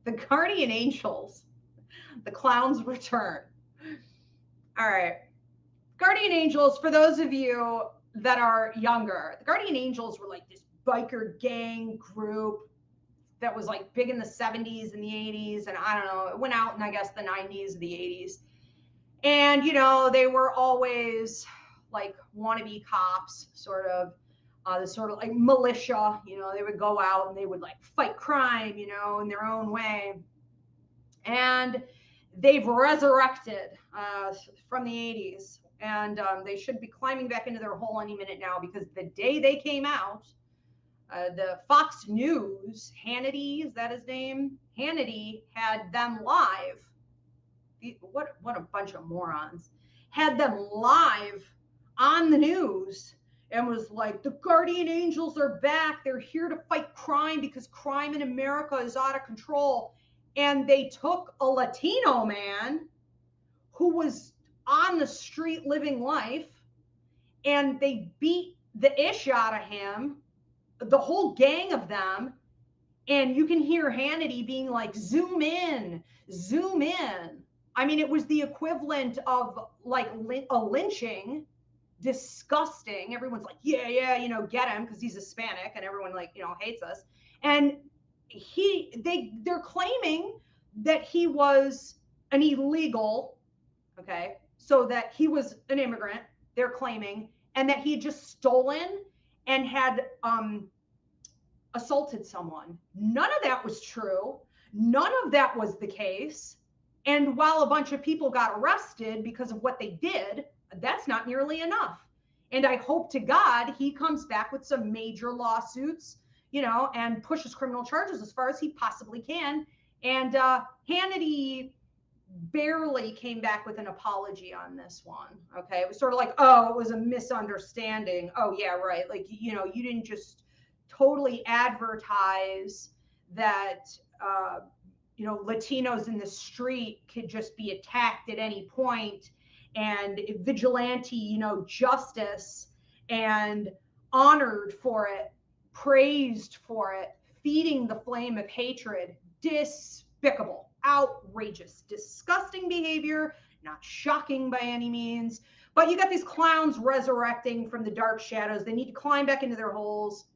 The guardian angels, the clowns return. All right. Guardian angels, for those of you that are younger, the guardian angels were like this biker gang group that was like big in the 70s and the 80s. And I don't know, it went out in, I guess, the 90s, the 80s. And, they were always like wannabe cops, sort of. The sort of like militia, they would go out and they would like fight crime, in their own way. And they've resurrected from the 80s. And they should be climbing back into their hole any minute now because the day they came out, the Fox News, Hannity, is that his name? Hannity had them live. What a bunch of morons. Had them live on the news and was like, the guardian angels are back. They're here to fight crime because crime in America is out of control. And they took a Latino man who was on the street living life and they beat the ish out of him, the whole gang of them. And you can hear Hannity being like, zoom in, zoom in. I mean, it was the equivalent of like a lynching. Disgusting. Everyone's like, yeah, get him because he's Hispanic, and everyone like, hates us. And they're claiming that he was an illegal, okay, so that he was an immigrant. They're claiming, and that he had just stolen and had assaulted someone. None of that was true. None of that was the case. And while a bunch of people got arrested because of what they did, that's not nearly enough. And I hope to God he comes back with some major lawsuits, and pushes criminal charges as far as he possibly can. And Hannity barely came back with an apology on this one. Okay. It was sort of like, oh, it was a misunderstanding. Oh, yeah, right. Like, you didn't just totally advertise that, Latinos in the street could just be attacked at any point, and vigilante, justice, and honored for it, praised for it, feeding the flame of hatred. Despicable, outrageous, disgusting behavior, not shocking by any means. But you got these clowns resurrecting from the dark shadows. They need to climb back into their holes.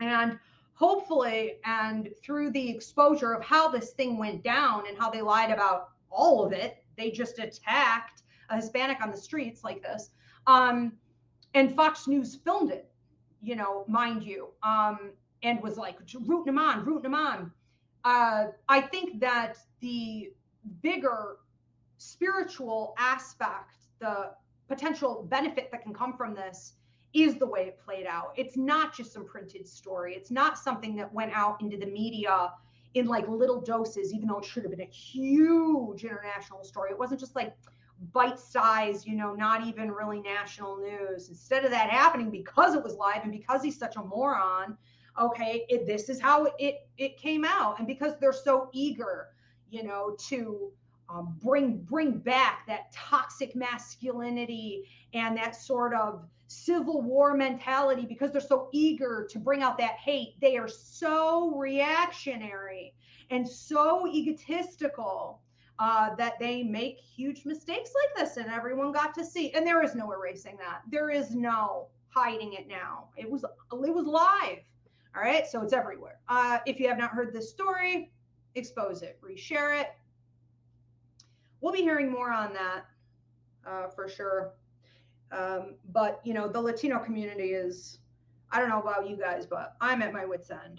And hopefully, and through the exposure of how this thing went down and how they lied about all of it, they just attacked a Hispanic on the streets like this. And Fox News filmed it, mind you, and was like rooting them on. I think that the bigger spiritual aspect, the potential benefit that can come from this is the way it played out. It's not just some printed story. It's not something that went out into the media in like little doses, even though it should have been a huge international story. It wasn't just like bite size, not even really national news. Instead of that happening, because it was live and because he's such a moron, okay, this is how it came out. And because they're so eager, to bring back that toxic masculinity and that sort of civil war mentality, because they're so eager to bring out that hate, they are so reactionary and so egotistical, that they make huge mistakes like this, and everyone got to see. And there is no erasing that. There is no hiding it now. It was live. All right, so it's everywhere. If you have not heard this story, expose it, reshare it. We'll be hearing more on that, for sure. But the Latino community is, I don't know about you guys, but I'm at my wit's end.